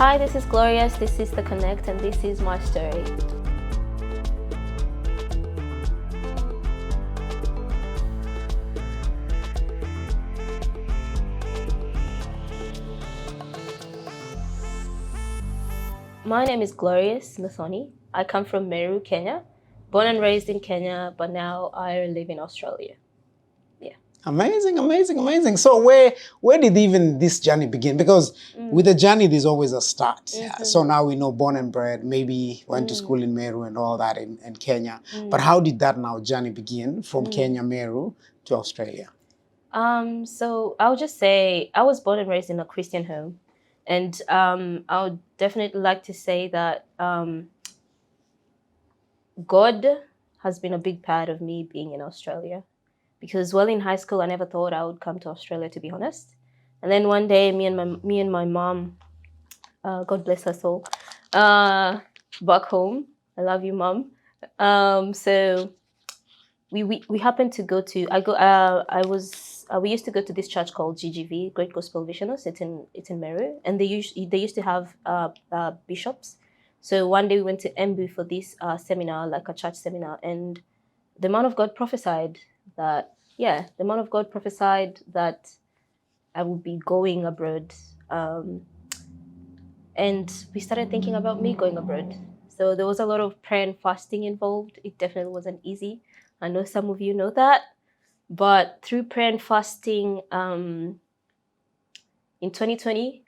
Hi, this is Glorious, this is The Connect, and this is my story. My name is Glorious Muthoni. I come from Meru, Kenya. Born and raised in Kenya, but now I live in Australia. Yeah. Amazing, amazing, amazing. So where did even this journey begin? Because with a journey, there's always a start. So now we know born and bred, maybe went to school in Meru and all that in Kenya. But how did that now journey begin from Kenya, Meru to Australia? So I'll just say I was born and raised in a Christian home. And I would definitely like to say that God has been a big part of me being in Australia. Because in high school, I never thought I would come to Australia, to be honest. And then one day, me and my mom, God bless her soul, back home. I love you, Mom. So we happened to go to we used to go to this church called GGV, Great Gospel Visioners. It's in Meru, and they used to have bishops. So one day we went to Embu for this seminar, like a church seminar, and the man of God prophesied that I would be going abroad, and we started thinking about me going abroad. So there was a lot of prayer and fasting involved. It definitely wasn't easy. I know some of you know that. But through prayer and fasting, in 2020,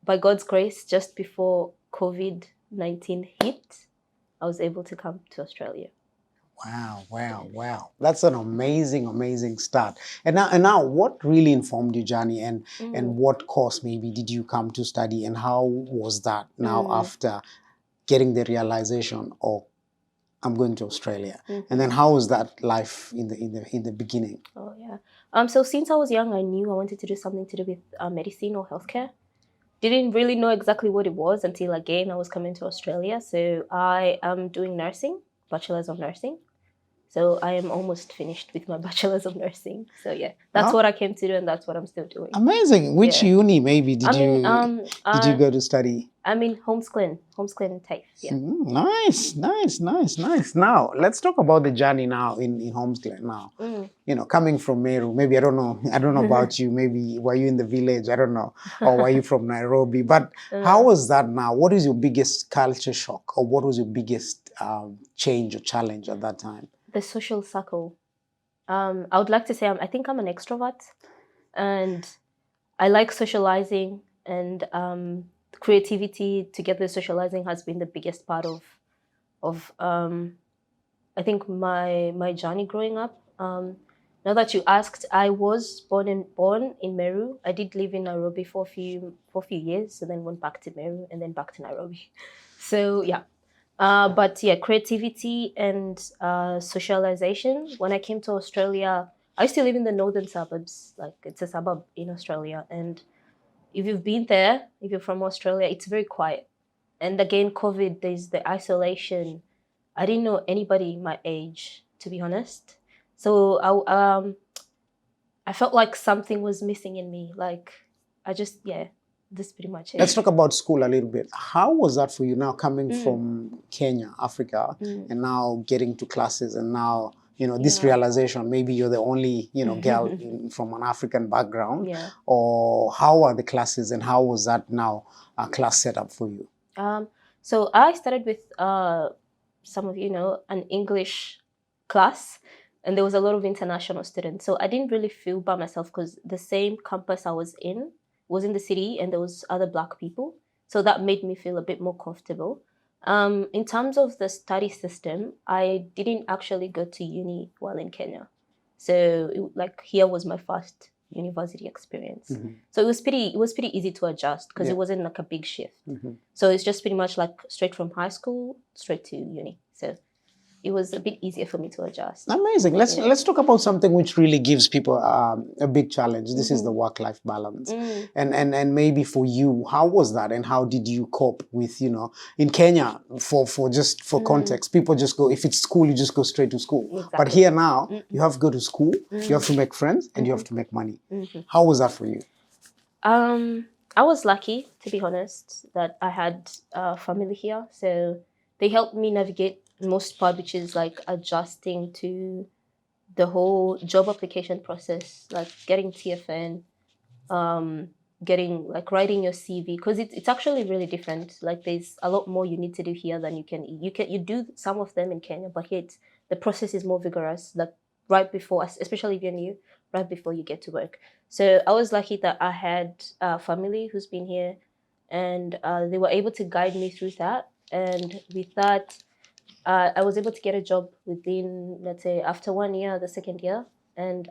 by God's grace, just before COVID-19 hit, I was able to come to Australia. Wow. That's an amazing start. And now what really informed your journey and what course maybe did you come to study, and how was that now after getting the realization, oh, I'm going to Australia? And then how was that life in the beginning? Oh yeah. So since I was young, I knew I wanted to do something to do with medicine or healthcare. Didn't really know exactly what it was until again I was coming to Australia. So I am doing nursing, bachelor's of nursing. So I am almost finished with my bachelor's of nursing. So yeah, that's what I came to do, and that's what I'm still doing. Amazing. Which uni maybe did you go to study? I'm in Homesclen TAFE. Yeah. Nice. Now let's talk about the journey now in Homesclen now. You know, coming from Meru, maybe I don't know about you. Maybe were you in the village? I don't know, or were you from Nairobi? But how was that now? What is your biggest culture shock, or what was your biggest change or challenge at that time? The social circle. I would like to say I think I'm an extrovert, and I like socializing, and creativity together with socializing has been the biggest part of I think my journey growing up. Now that you asked, I was born in Meru. I did live in Nairobi for a few years, and then went back to Meru, and then back to Nairobi. So yeah. But yeah, creativity and socialization. When I came to Australia, I used to live in the northern suburbs. Like, it's a suburb in Australia. And if you've been there, if you're from Australia, it's very quiet. And again, COVID, there's the isolation. I didn't know anybody my age, to be honest. So I felt like something was missing in me. Like, that's pretty much it. Let's talk about school a little bit. How was that for you now, coming from Kenya, Africa, and now getting to classes, and now, you know, this realization, maybe you're the only, you know, girl from an African background, or how are the classes, and how was that now a class setup for you? So I started with, some of you know, an English class, and there was a lot of international students. So I didn't really feel by myself, because the same campus I was in the city, and there was other Black people. So that made me feel a bit more comfortable. In terms of the study system, I didn't actually go to uni while in Kenya. So here was my first university experience. So it was pretty easy to adjust, because it wasn't like a big shift. So it's just pretty much like straight from high school, straight to uni. So it was a bit easier for me to adjust. Amazing. Let's talk about something which really gives people a big challenge. This is the work-life balance. And maybe for you, how was that, and how did you cope with, you know, in Kenya, for context, people just go, if it's school, you just go straight to school. Exactly. But here now, you have to go to school, you have to make friends, and you have to make money. How was that for you? I was lucky, to be honest, that I had family here. So they helped me navigate most part, which is like adjusting to the whole job application process, like getting TFN, um, getting like writing your CV, because it's actually really different. Like there's a lot more you need to do here than you do some of them in Kenya, but here the process is more vigorous. Like right before, especially if you're new, right before you get to work. So I was lucky that I had a family who's been here, and they were able to guide me through that. And with that, I was able to get a job within, let's say, after 1 year, the second year, and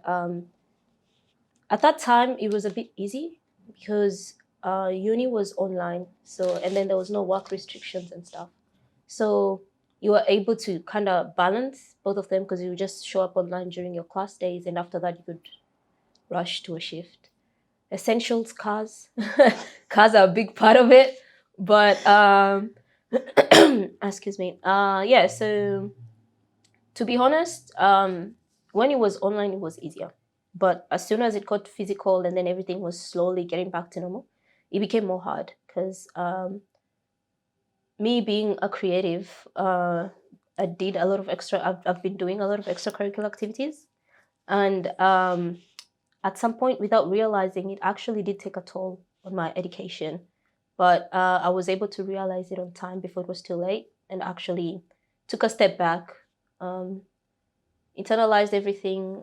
at that time it was a bit easy because uni was online, so and then there was no work restrictions and stuff, so you were able to kind of balance both of them because you would just show up online during your class days, and after that you could rush to a shift. Essentials, cars. Cars are a big part of it, but excuse me, yeah, so to be honest, when it was online, it was easier. But as soon as it got physical and then everything was slowly getting back to normal, it became more hard because me being a creative, I did a lot of I've been doing a lot of extracurricular activities. And at some point, without realizing, it actually did take a toll on my education. But I was able to realize it on time before it was too late, and actually took a step back, um, internalized everything,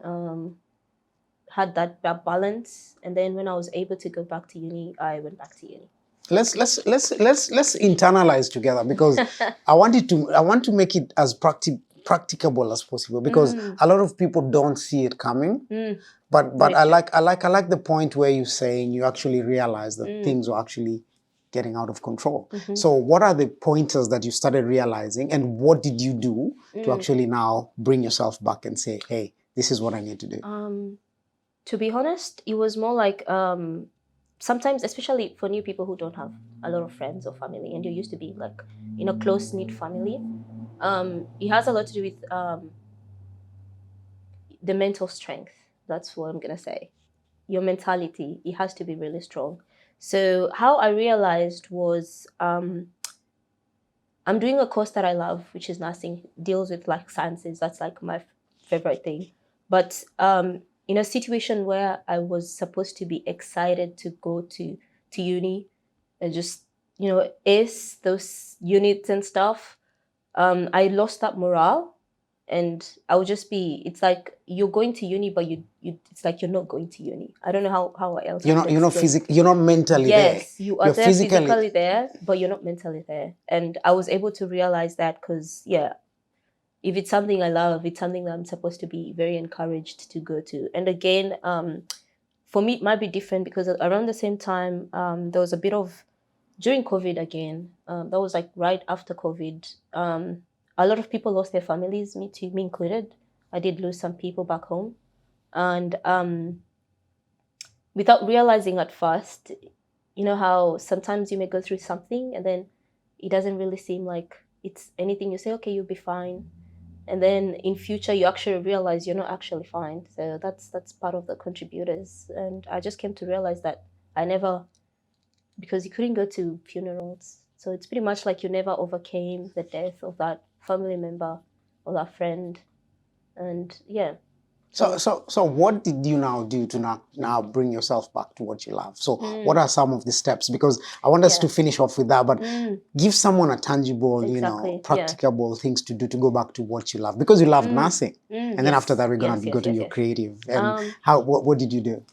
had that balance, and then when I was able to go back to uni, I went back to uni. Let's internalize together, because I want to make it as practicable as possible, because a lot of people don't see it coming. But I like the point where you're saying you actually realize that things were actually getting out of control. So what are the pointers that you started realizing, and what did you do to actually now bring yourself back and say, hey, this is what I need to do? To be honest, it was more like sometimes, especially for new people who don't have a lot of friends or family, and you're used to be like in a close-knit family, it has a lot to do with the mental strength. That's what I'm gonna say. Your mentality, it has to be really strong. So how I realized was I'm doing a course that I love, which is nursing, deals with like sciences. That's like my favorite thing. But in a situation where I was supposed to be excited to go to uni and just, ace those units and stuff, I lost that morale. And I would just be, it's like you're going to uni, but it's like you're not going to uni. I don't know how else. You're not mentally there. Yes, you are there physically there, but you're not mentally there. And I was able to realize that because, yeah, if it's something I love, it's something that I'm supposed to be very encouraged to go to. And again, for me, it might be different because around the same time, there was a bit of, during COVID again, that was like right after COVID, a lot of people lost their families, me included. I did lose some people back home. And without realizing at first, you know how sometimes you may go through something and then it doesn't really seem like it's anything. You say, okay, you'll be fine. And then in future, you actually realize you're not actually fine. So that's part of the contributors. And I just came to realize that because you couldn't go to funerals. So it's pretty much like you never overcame the death of that family member or that friend. And yeah. So what did you now do to now bring yourself back to what you love? So what are some of the steps? Because I want us to finish off with that, but give someone a tangible, practicable things to do to go back to what you love. Because you love nursing. And then after that, we're going to go to your creative. And what did you do?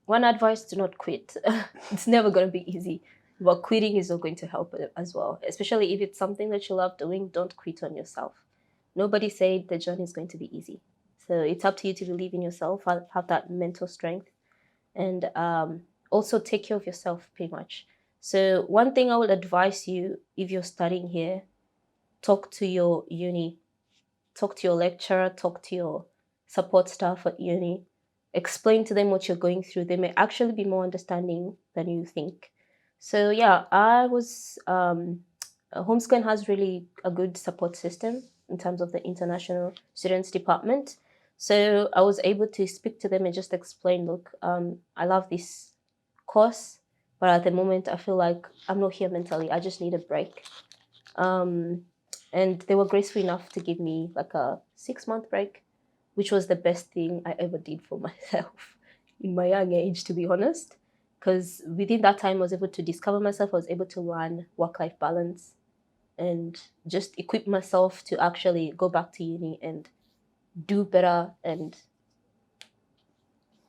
One advice: do not quit. It's never going to be easy. But quitting is not going to help as well. Especially if it's something that you love doing, don't quit on yourself. Nobody said the journey is going to be easy. So it's up to you to believe in yourself, have that mental strength, and also take care of yourself pretty much. So one thing I would advise you, if you're studying here, talk to your uni, talk to your lecturer, talk to your support staff at uni, explain to them what you're going through. They may actually be more understanding than you think. So yeah, I was, Homeschool has really a good support system in terms of the international students department. So I was able to speak to them and just explain, look, I love this course. But at the moment, I feel like I'm not here mentally. I just need a break. And they were graceful enough to give me like a 6-month break, which was the best thing I ever did for myself in my young age, to be honest. Because within that time, I was able to discover myself. I was able to learn work-life balance and just equip myself to actually go back to uni and do better and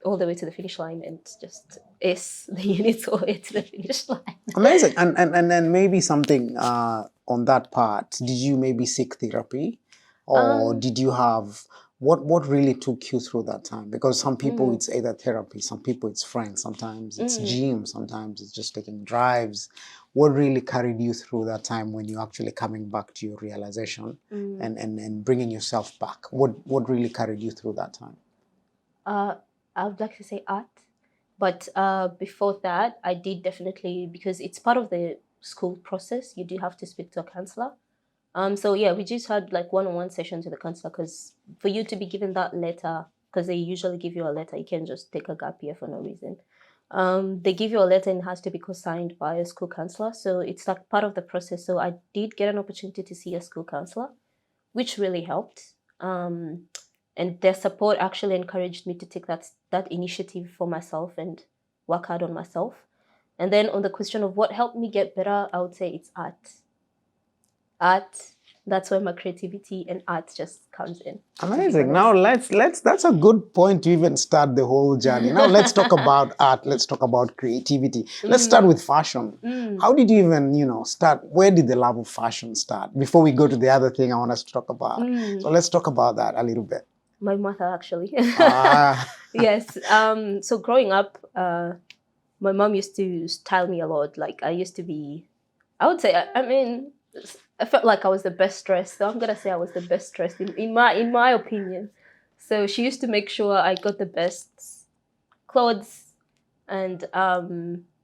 all the way to the finish line and just ace the units all the way to the finish line. Amazing. And then maybe something on that part, did you maybe seek therapy? Or did you have, what really took you through that time? Because some people it's either therapy, some people it's friends, sometimes it's gym, sometimes it's just taking drives. What really carried you through that time when you're actually coming back to your realization and bringing yourself back? What really carried you through that time? I would like to say art. But before that, I did definitely, because it's part of the school process, you do have to speak to a counselor. So yeah, we just had like one-on-one sessions with the counselor, because for you to be given that letter, because they usually give you a letter, you can't just take a gap year for no reason. They give you a letter and it has to be co-signed by a school counselor. So it's like part of the process. So I did get an opportunity to see a school counselor, which really helped. And their support actually encouraged me to take that initiative for myself and work hard on myself. And then on the question of what helped me get better, I would say it's art. Art, that's where my creativity and art just comes in. Amazing. Now let's that's a good point to even start the whole journey. Now let's talk about art. Let's talk about creativity. Let's start with fashion. How did you even, start? Where did the love of fashion start? Before we go to the other thing I want us to talk about. So let's talk about that a little bit. My mother, actually. Yes. So growing up, my mom used to style me a lot. Like I used to be, I would say, I felt like I was the best dressed. So I'm gonna say I was the best dressed in my opinion. So she used to make sure I got the best clothes, and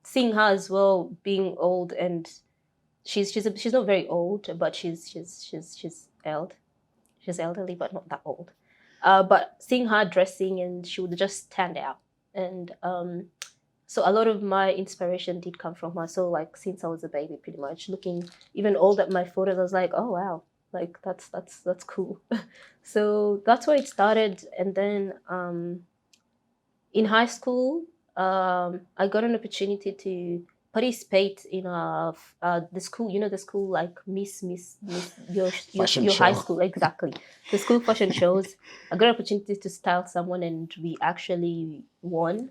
seeing her as well, being old, and she's not very old, but she's old. She's elderly, but not that old. But seeing her dressing, and she would just stand out. And so a lot of my inspiration did come from her. So like since I was a baby, pretty much looking even old at my photos, I was like, oh wow, like that's cool. So that's where it started. And then in high school, I got an opportunity to participate in the school, the school like Miss your high school, exactly, the school fashion shows. I got an opportunity to style someone, and we actually won.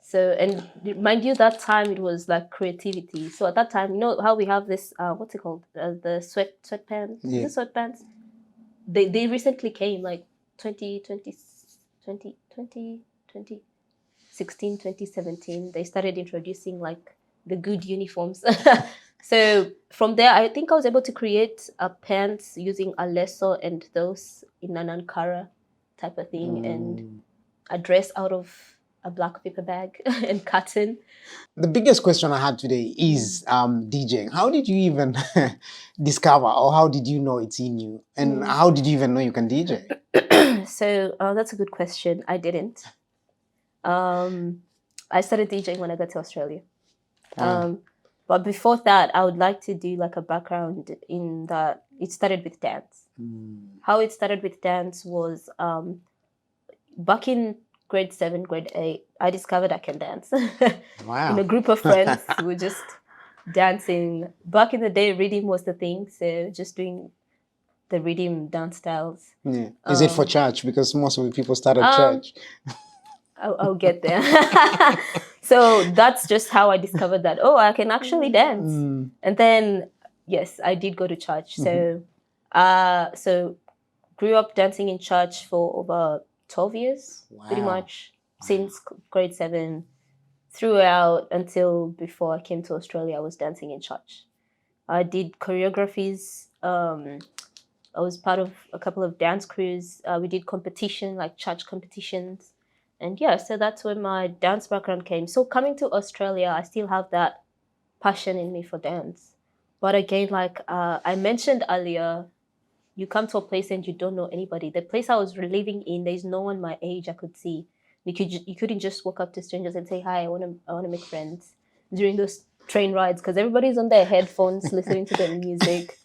So, and mind you, that time it was like creativity. So at that time, how we have this what's it called, the sweatpants. Yeah. The sweatpants, they recently came like 2017, they started introducing like the good uniforms. So from there, I think I was able to create pants using a lasso and those in an Ankara type of thing, and a dress out of a black paper bag and cotton. The biggest question I had today is DJing. How did you even discover, or how did you know it's in you? And how did you even know you can DJ? So that's a good question. I didn't. I started DJing when I got to Australia. But before that, I would like to do like a background in that. It started with dance. How it started with dance was back in grade 7, grade 8, I discovered I can dance. Wow. In a group of friends, we were just dancing. Back in the day, rhythm was the thing, so just doing the rhythm dance styles. Yeah. Is it for church? Because most of the people start at church. I'll get there. So that's just how I discovered that, I can actually dance. And then, yes, I did go to church. So, so grew up dancing in church for over 12 years, pretty much, since grade 7 throughout until before I came to Australia. I was dancing in church. I did choreographies. I was part of a couple of dance crews. We did competition, like church competitions. And yeah, so that's where my dance background came. So coming to Australia, I still have that passion in me for dance. But again, like I mentioned earlier, you come to a place and you don't know anybody. The place I was living in, there's no one my age I could see. You couldn't just walk up to strangers and say hi. I want to make friends during those train rides because everybody's on their headphones listening to the music.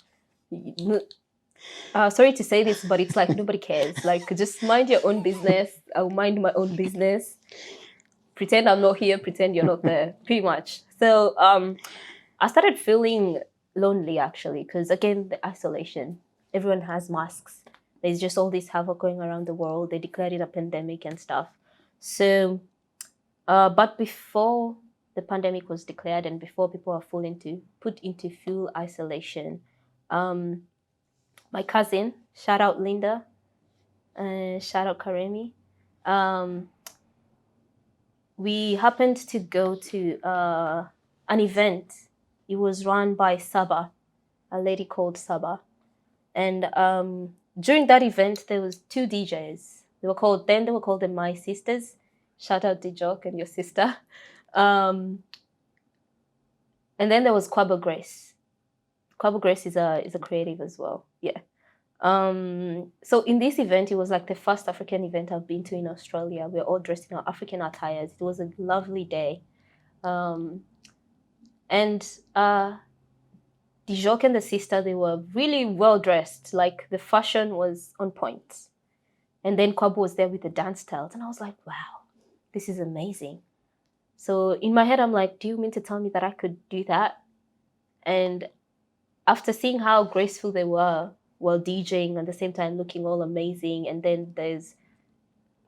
Sorry to say this, but it's like nobody cares. Like, just mind your own business. I'll mind my own business. Pretend I'm not here. Pretend you're not there. Pretty much. So I started feeling lonely actually because again the isolation. Everyone has masks. There's just all this havoc going around the world. They declared it a pandemic and stuff. So, but before the pandemic was declared and before people were put into full isolation, my cousin, shout out Linda, and shout out Karemi, we happened to go to an event. It was run by Saba, a lady called Saba, and during that event there was 2 DJs. They were called the My Sisters. Shout out Djeey-ing and your sister. And then there was Kwabo Grace. Kwabo Grace is a creative as well. Yeah. So in this event, it was like the first African event I've been to in Australia. We're all dressed in our African attires. It was a lovely day. And Djeey-ing and the sister, they were really well dressed. Like the fashion was on point. And then Kwabo was there with the dance styles. And I was like, wow, this is amazing. So in my head, I'm like, do you mean to tell me that I could do that? And after seeing how graceful they were while DJing at the same time looking all amazing, and then there's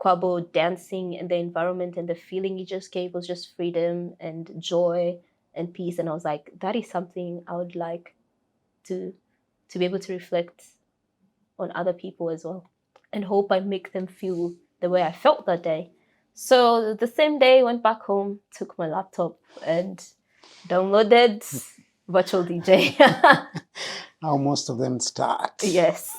Kwabo dancing, and the environment and the feeling he just gave was just freedom and joy and peace. And I was like, that is something I would like to be able to reflect on other people as well, and hope I make them feel the way I felt that day. So the same day, went back home, took my laptop and downloaded Virtual DJ. How most of them start. Yes.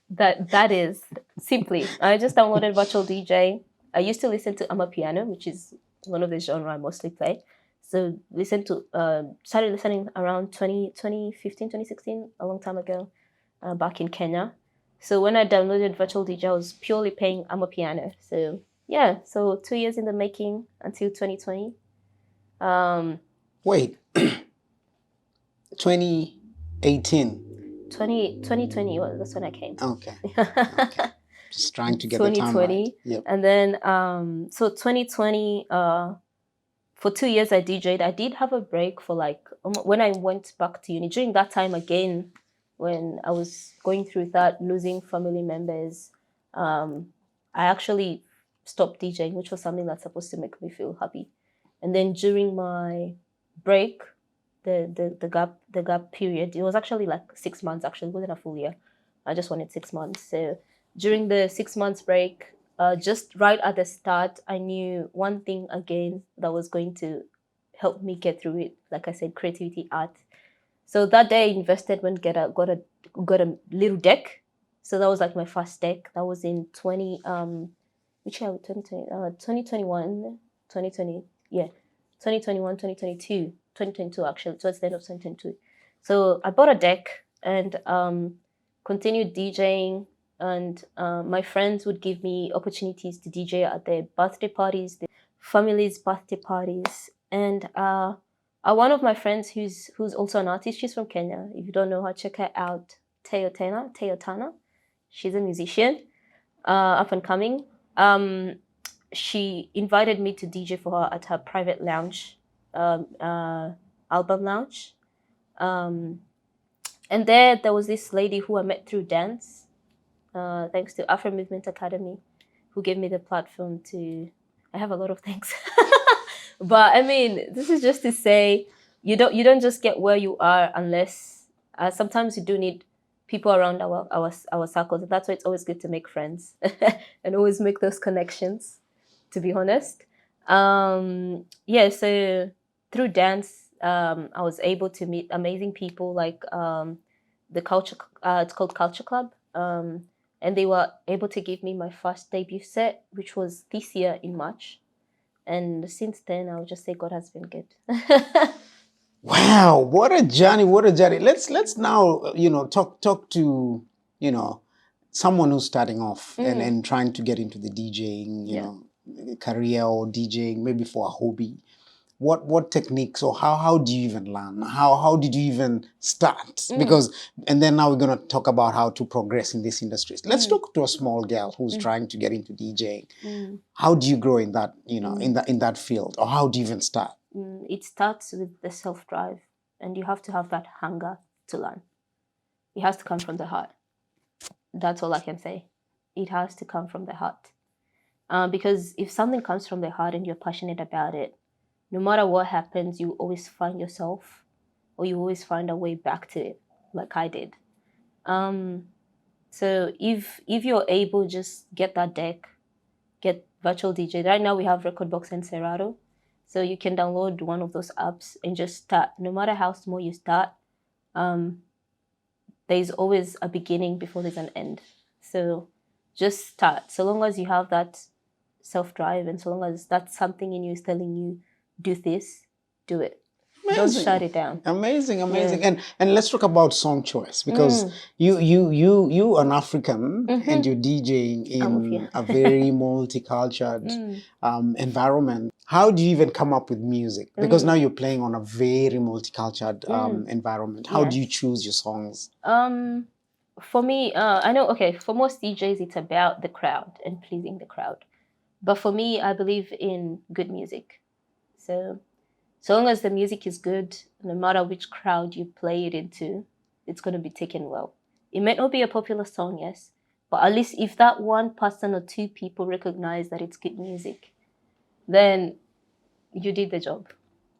That is simply. I just downloaded Virtual DJ. I used to listen to Amapiano, which is one of the genre I mostly play. So started listening around 2015, 2016, a long time ago, back in Kenya. So when I downloaded Virtual DJ, I was purely playing Amapiano. So yeah, so 2 years in the making until 2020. Wait, 2018. 2020, well, that's when I came. Okay. Okay. Just trying to get the time right. Yep. And then, so 2020, for 2 years I DJed. I did have a break for like, when I went back to uni, during that time again, when I was going through that, losing family members, I actually stopped DJing, which was something that's supposed to make me feel happy. And then during my break, the gap period, it was actually like 6 months. Actually, it wasn't a full year. I just wanted 6 months. So during the 6 months break, just right at the start, I knew one thing again that was going to help me get through it. Like I said, creativity, art. So that day I invested when got a little deck. So that was like my first deck. That was in 2021, 2022. 2022 actually, towards the end of 2022. So I bought a deck and continued DJing, and my friends would give me opportunities to DJ at their birthday parties, their families' birthday parties. And one of my friends who's also an artist, she's from Kenya. If you don't know her, check her out, Teyotana. She's a musician, up and coming. She invited me to DJ for her at her private lounge, album lounge, and there was this lady who I met through dance, thanks to Afro Movement Academy, who gave me the platform to. I have a lot of things, but I mean, this is just to say you don't just get where you are unless sometimes you do need people around our circles, and that's why it's always good to make friends and always make those connections. To be honest, yeah. So through dance, I was able to meet amazing people like the culture. It's called Culture Club, and they were able to give me my first debut set, which was this year in March. And since then, I would just say God has been good. Wow, what a journey! What a journey! Let's now talk to someone who's starting off and trying to get into the DJing. career or DJing, maybe for a hobby, what techniques or how do you even learn? How did you even start? Because, and then now we're going to talk about how to progress in these industries. Let's talk to a small girl who's trying to get into DJing. How do you grow in that, in that field, or how do you even start? It starts with the self-drive, and you have to have that hunger to learn. It has to come from the heart. That's all I can say. It has to come from the heart. Because if something comes from the heart and you're passionate about it, no matter what happens, you always find yourself, or you always find a way back to it, like I did. So if you're able, just get that deck, get virtual DJ. Right now we have Recordbox and Serato, so you can download one of those apps and just start. No matter how small you start, there's always a beginning before there's an end. So just start. So long as you have that self-drive, and so long as that's something in you is telling you, do this, do it. Amazing. Don't shut it down. Amazing. Yeah. And let's talk about song choice, because you an African and you're DJing in a very multicultural environment. How do you even come up with music? Because now you're playing on a very multicultural environment. How do you choose your songs? For me, I know, okay, for most DJs, it's about the crowd and pleasing the crowd. But for me, I believe in good music. So long as the music is good, no matter which crowd you play it into, it's going to be taken well. It might not be a popular song, yes, but at least if that one person or two people recognize that it's good music, then you did the job.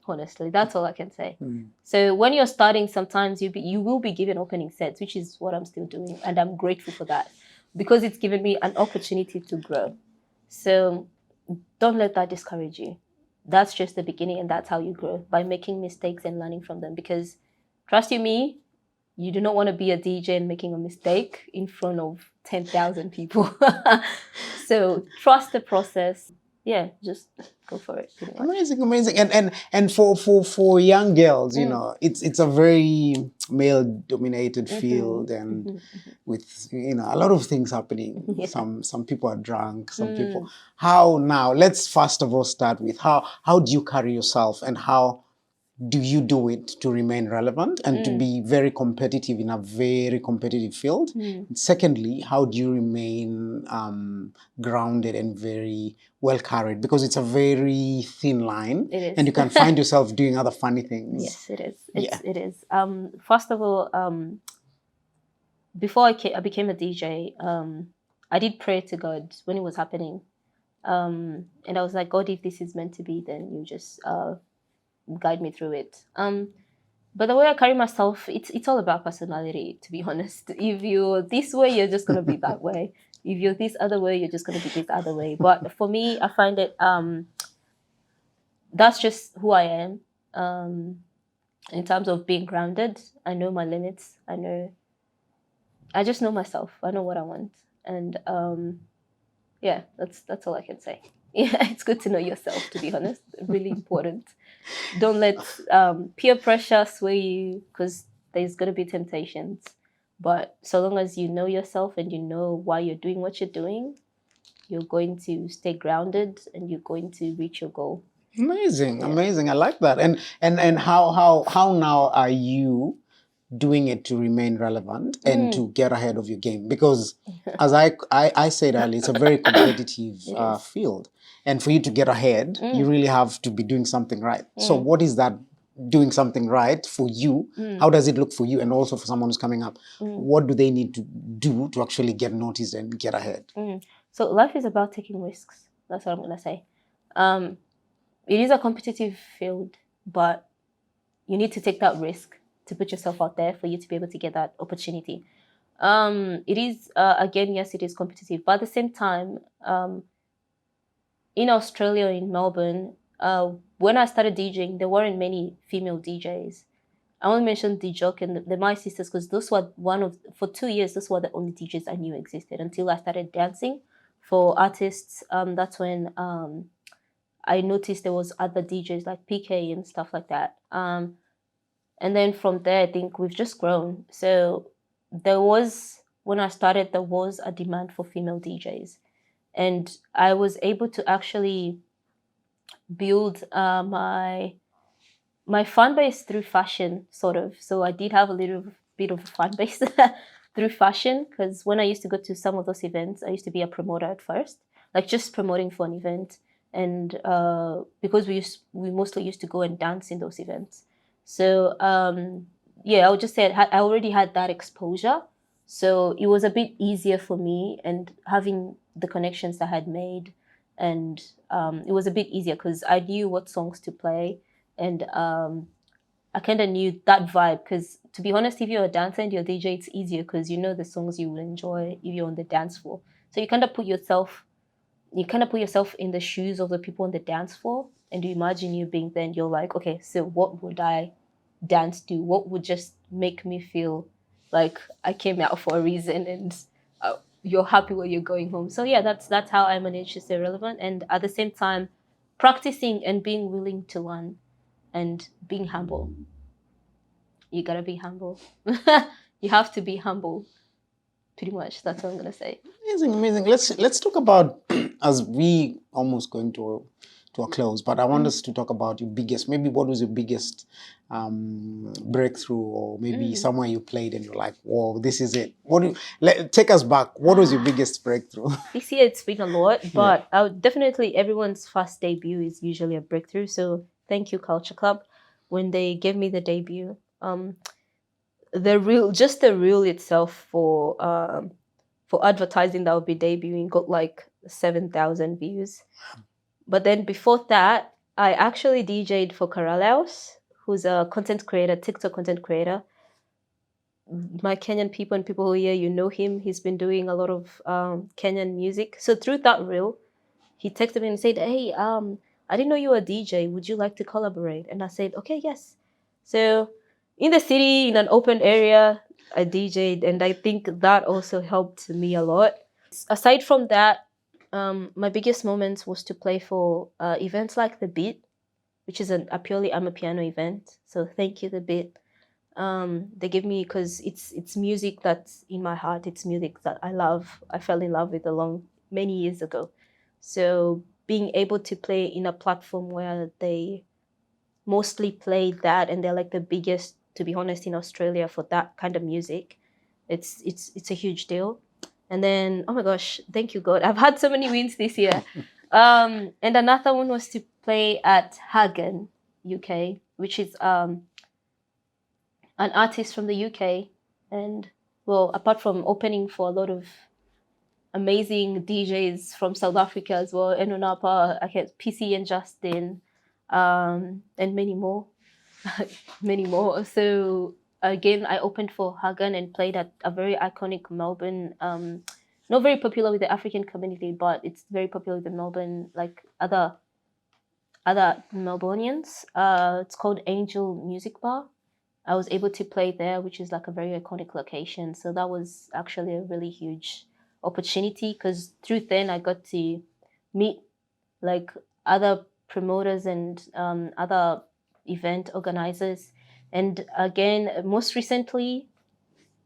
Honestly, that's all I can say. So when you're starting, sometimes you will be given opening sets, which is what I'm still doing, and I'm grateful for that, because it's given me an opportunity to grow. So don't let that discourage you. That's just the beginning, and that's how you grow, by making mistakes and learning from them. Because trust you me, you do not want to be a DJ and making a mistake in front of 10,000 people. So trust the process. Yeah, just go for it. Amazing. And for young girls, it's a very male-dominated field, and with a lot of things happening. Yeah. Some people are drunk. Some people. How now? Let's first of all start with how do you carry yourself, and how do you do it to remain relevant and to be very competitive in a very competitive field? Secondly, how do you remain grounded and very well carried? Because it's a very thin line, and you can find yourself doing other funny things. Yes, it is. It is. First of all, before I became a DJ, I did pray to God when it was happening. And I was like, God, if this is meant to be, then you just guide me through it. But the way I carry myself, it's all about personality, to be honest. If you're this way, you're just gonna be that way. If you're this other way, you're just gonna be this other way. But for me, I find it that's just who I am. In terms of being grounded, I know my limits. I just know myself. I know what I want, and yeah, that's all I can say. Yeah, it's good to know yourself, to be honest. Really important. Don't let peer pressure sway you, because there's going to be temptations. But so long as you know yourself and you know why you're doing what you're doing, you're going to stay grounded and you're going to reach your goal. Amazing. I like that. And how now are you doing it to remain relevant and to get ahead of your game? Because as I said earlier, it's a very competitive field. And for you to get ahead, you really have to be doing something right. So what is that doing something right for you? How does it look for you? And also for someone who's coming up, what do they need to do to actually get noticed and get ahead? So life is about taking risks. That's what I'm going to say. It is a competitive field, but you need to take that risk to put yourself out there for you to be able to get that opportunity. It is, again, yes, it is competitive. But at the same time, in Australia, in Melbourne, when I started DJing, there weren't many female DJs. I only mentioned Djeey-ing and the My Sisters because those were for 2 years, those were the only DJs I knew existed until I started dancing for artists. That's when I noticed there was other DJs like PK and stuff like that. And then from there, I think we've just grown. So when I started, there was a demand for female DJs. and I was able to actually build my fan base through fashion, sort of. So I did have a little bit of a fan base through fashion, because when I used to go to some of those events, I used to be a promoter at first, like just promoting for an event. And because we mostly used to go and dance in those events. So yeah, I would just say I already had that exposure. So it was a bit easier for me, and having the connections that I had made, and it was a bit easier because I knew what songs to play, and I kind of knew that vibe. Because to be honest, if you're a dancer and you're a DJ, it's easier because you know the songs you will enjoy if you're on the dance floor. So you kind of put yourself in the shoes of the people on the dance floor, and you imagine you being there, and you're like, okay, so what would I dance to? What would just make me feel like I came out for a reason, and you're happy when you're going home? So yeah, that's how I managed to stay relevant, and at the same time practicing and being willing to learn and being humble. You gotta be humble. You have to be humble. Pretty much, that's what I'm gonna say. Amazing, amazing. Let's talk about as we almost going to a close, but I want us to talk about your biggest. Maybe what was your biggest breakthrough, or maybe somewhere you played and you're like, "Whoa, this is it." Take us back? What was your biggest breakthrough? This year it's been a lot, but I would definitely, everyone's first debut is usually a breakthrough. So thank you, Culture Club, when they gave me the debut. The reel itself for advertising that would be debuting got like 7,000 views. But then before that, I actually DJed for Karalaos, who's a content creator, TikTok content creator. My Kenyan people and people here, you know him. He's been doing a lot of Kenyan music. So through that reel, he texted me and said, "Hey, I didn't know you were a DJ. Would you like to collaborate?" And I said, "Okay, yes." So in the city, in an open area, I DJed, and I think that also helped me a lot. Aside from that, my biggest moments was to play for events like The Beat, which is a purely Amapiano event. So thank you, The Beat. They give me, because it's music that's in my heart. It's music that I love. I fell in love with many years ago. So being able to play in a platform where they mostly play that, and they're like the biggest, to be honest, in Australia for that kind of music, it's a huge deal. And then, oh my gosh, thank you God, I've had so many wins this year. And another one was to play at Hagen, UK, which is an artist from the UK. And well, apart from opening for a lot of amazing DJs from South Africa as well, Enonapa, I had PC and Justin, and many more. Many more. So again, I opened for Hagan and played at a very iconic Melbourne, not very popular with the African community, but it's very popular with the Melbourne, like other Melbournians. It's called Angel Music Bar. I was able to play there, which is like a very iconic location. So that was actually a really huge opportunity, because through then I got to meet like other promoters and other event organizers. And again, most recently,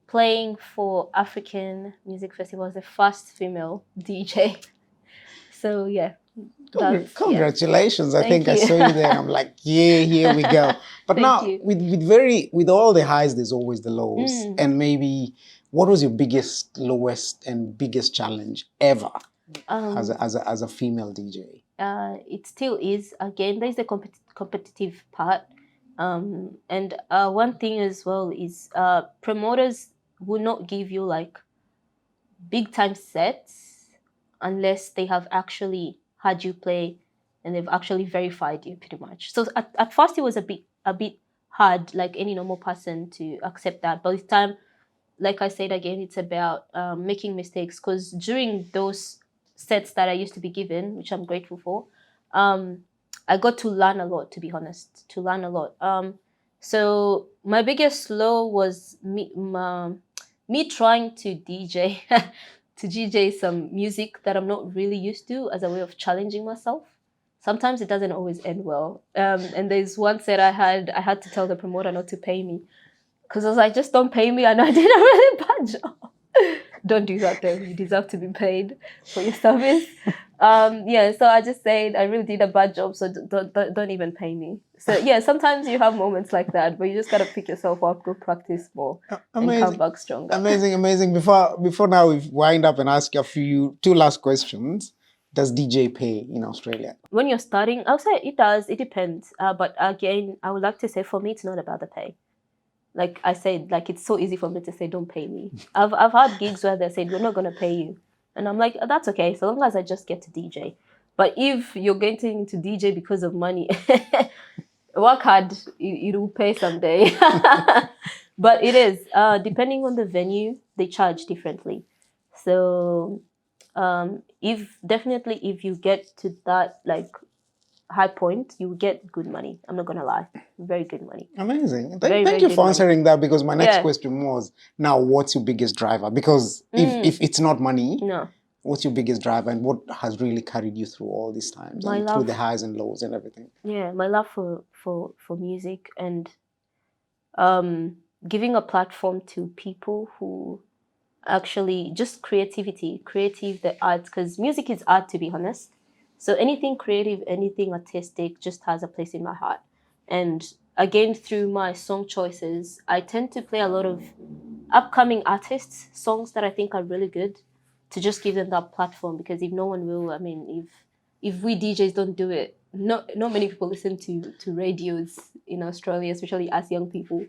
playing for African Music Festival as the first female DJ. So yeah. Congratulations. Yeah. I think I saw you there and I'm like, yeah, here we go. But now with all the highs, there's always the lows. And maybe what was your biggest, lowest and biggest challenge ever as a female DJ? It still is. Again, there's the competitive part. And one thing as well is promoters will not give you like big time sets unless they have actually had you play and they've actually verified you, pretty much. So at first it was a bit hard, like any normal person, to accept that. But with time, like I said again, it's about making mistakes, because during those sets that I used to be given, which I'm grateful for, I got to learn a lot, to be honest, so my biggest low was me trying to DJ, to DJ some music that I'm not really used to, as a way of challenging myself. Sometimes it doesn't always end well. And there's one set I had to tell the promoter not to pay me, because I was like, just don't pay me. I know I did a really bad job. don't do that though. You deserve to be paid for your service. Yeah, so I just said I really did a bad job, so don't even pay me. So yeah, sometimes you have moments like that, but you just gotta pick yourself up, go practice more, and come back stronger. Amazing. Before now we wind up and ask you two last questions. Does DJ pay in Australia? When you're starting, I'll say it does. It depends. But again, I would like to say for me, it's not about the pay. Like I said, like it's so easy for me to say, don't pay me. I've had gigs where they said, we're not going to pay you. And I'm like, that's okay, so long as I just get to DJ. But if you're getting to DJ because of money, work hard, it will pay someday. But it is, depending on the venue, they charge differently. So if you get to that like high point, you get good money. I'm not gonna lie, very good money. Amazing. Thank you for answering that, because my next question was, now what's your biggest driver? Because if it's not money, what's your biggest driver, and what has really carried you through all these times and through the highs and lows and everything? Yeah, my love for music, and giving a platform to people who actually just creative, the arts, because music is art, to be honest. So anything creative, anything artistic just has a place in my heart. And again, through my song choices, I tend to play a lot of upcoming artists, songs that I think are really good, to just give them that platform. Because if no one will, I mean, if we DJs don't do it, not many people listen to radios in Australia, especially us young people.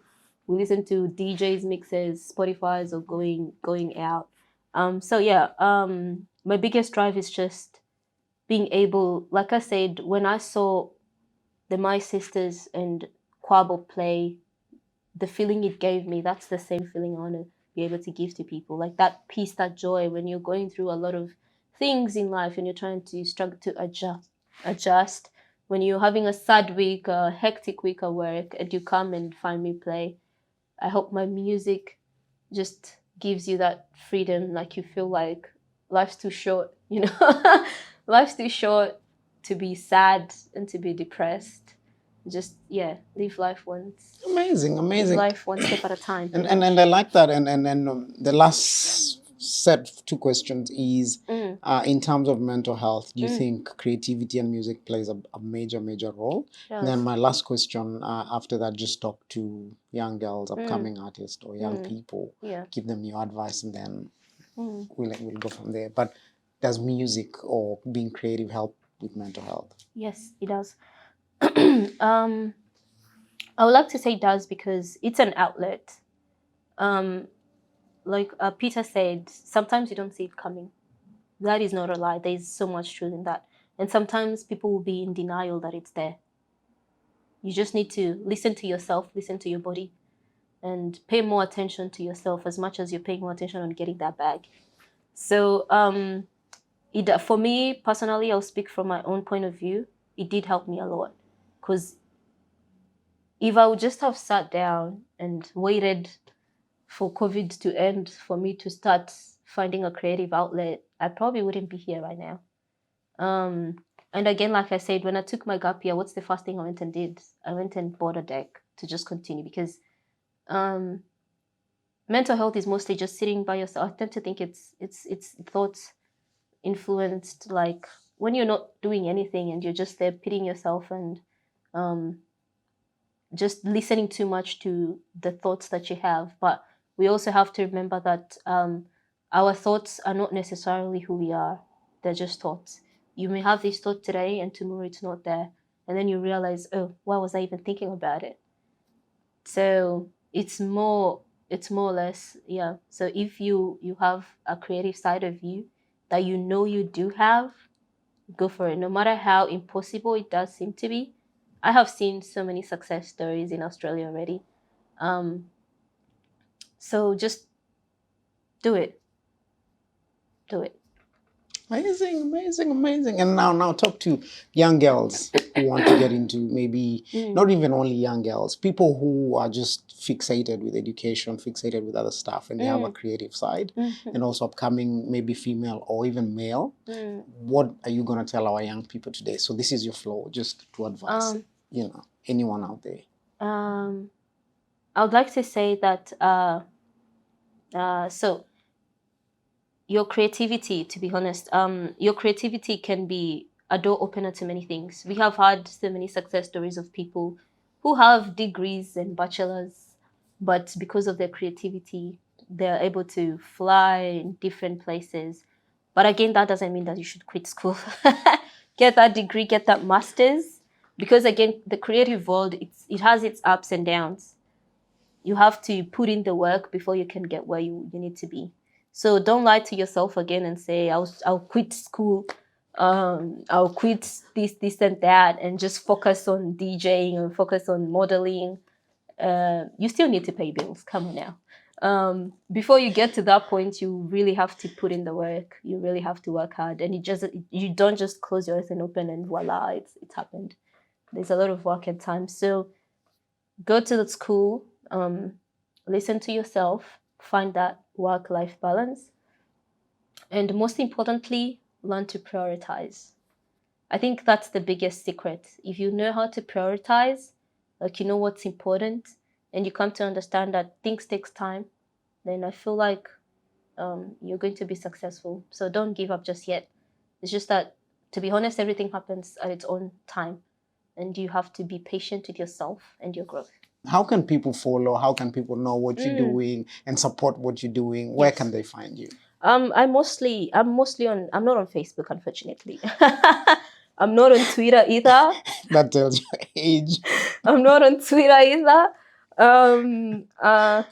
We listen to DJs mixes, Spotify's, or going out. So yeah, my biggest drive is just being able, like I said, when I saw the My Sisters and Quabo play, the feeling it gave me, that's the same feeling I want to be able to give to people. Like that peace, that joy, when you're going through a lot of things in life and you're trying to struggle to adjust. When you're having a sad week, a hectic week at work, and you come and find me play, I hope my music just gives you that freedom. Like you feel like life's too short, life's too short to be sad and to be depressed. Just live life once. Amazing. Live life one step at a time. And I like that. And the last set of two questions is, in terms of mental health, do you think creativity and music plays a major role? Yes. And then my last question after that, just talk to young girls, upcoming artists, or young people, give them your advice, and then we'll go from there. But does music or being creative help with mental health? Yes, it does. I would like to say it does, because it's an outlet. Like Peter said, sometimes you don't see it coming. That is not a lie. There's so much truth in that. And sometimes people will be in denial that it's there. You just need to listen to yourself, listen to your body, and pay more attention to yourself as much as you're paying more attention on getting that bag. So for me personally, I'll speak from my own point of view. It did help me a lot, because if I would just have sat down and waited for COVID to end for me to start finding a creative outlet, I probably wouldn't be here right now. And again, like I said, when I took my gap year, what's the first thing I went and did? I went and bought a deck to just continue, because mental health is mostly just sitting by yourself. I tend to think it's thoughts influenced, like when you're not doing anything and you're just there pitying yourself and just listening too much to the thoughts that you have. But we also have to remember that our thoughts are not necessarily who we are. They're just thoughts. You may have this thought today and tomorrow it's not there. And then you realize, oh, why was I even thinking about it? So it's more or less, yeah. So if you have a creative side of you that you know you do have, go for it. No matter how impossible it does seem to be. I have seen so many success stories in Australia already. So just do it. Do it. Amazing. And now talk to young girls who want to get into, maybe not even only young girls, people who are just fixated with education, fixated with other stuff, and they have a creative side, and also upcoming, maybe female or even male. What are you going to tell our young people today? So this is your flow, just to advise, anyone out there. I would like to say that, so your creativity, to be honest, your creativity can be a door opener to many things. We have had so many success stories of people who have degrees and bachelors, but because of their creativity, they're able to fly in different places. But again, that doesn't mean that you should quit school. Get that degree, get that master's, because again, the creative world, it has its ups and downs. You have to put in the work before you can get where you need to be. So don't lie to yourself again and say, I'll quit school, I'll quit this and that, and just focus on DJing and focus on modeling. You still need to pay bills. Come on now. Before you get to that point, you really have to put in the work. You really have to work hard, and you don't just close your eyes and open and voila, it's happened. There's a lot of work and time. So go to the school, listen to yourself, find that work-life balance, and most importantly, learn to prioritize. I think that's the biggest secret. If you know how to prioritize, like you know what's important, and you come to understand that things takes time, then I feel like you're going to be successful. So don't give up just yet. It's just that, to be honest, everything happens at its own time, and you have to be patient with yourself and your growth. How can people follow? How can people know what you're doing and support what you're doing? Where can they find you? I'm not on Facebook, unfortunately. I'm not on Twitter either. That tells your age. I'm not on Twitter either.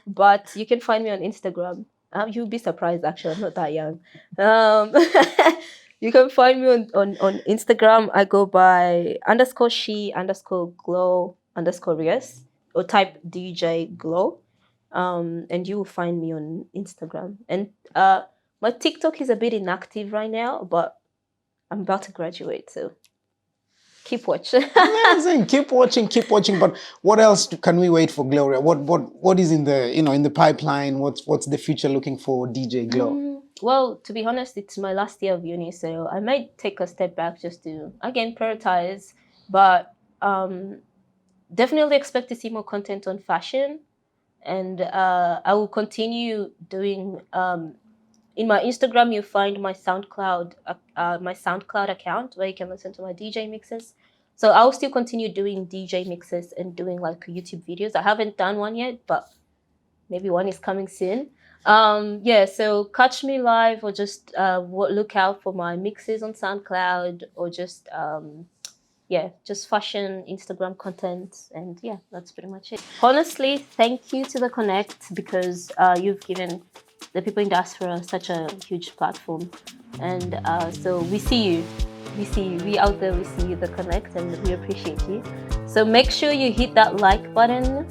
But you can find me on Instagram. You'll be surprised, actually. I'm not that young. You can find me on Instagram. I go by _she_glow_Rios, or type DJ Glow. And you will find me on Instagram. And my TikTok is a bit inactive right now, but I'm about to graduate, so keep watching. Amazing. Keep watching. But what else can we wait for Gloria? What is in the pipeline? What's the future looking for DJ Glow? Well, to be honest, it's my last year of uni, so I might take a step back just to again prioritize. But definitely expect to see more content on fashion, and I will continue doing. In my Instagram, you find my SoundCloud account where you can listen to my DJ mixes. So I'll still continue doing DJ mixes and doing like YouTube videos. I haven't done one yet, but maybe one is coming soon. So catch me live, or just look out for my mixes on SoundCloud, or just fashion Instagram content. And yeah, that's pretty much it. Honestly, thank you to The Connect, because you've given the people in diaspora such a huge platform, and so we see you, we out there, we see you, The Connect, and we appreciate you. So make sure you hit that like button,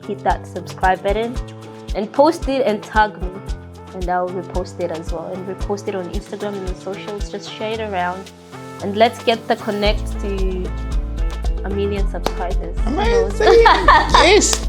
hit that subscribe button, and post it and tag me, and I'll repost it as well, and repost it on Instagram and the socials. Just share it around, and let's get The Connect to 1 million subscribers. Amazing. Yes.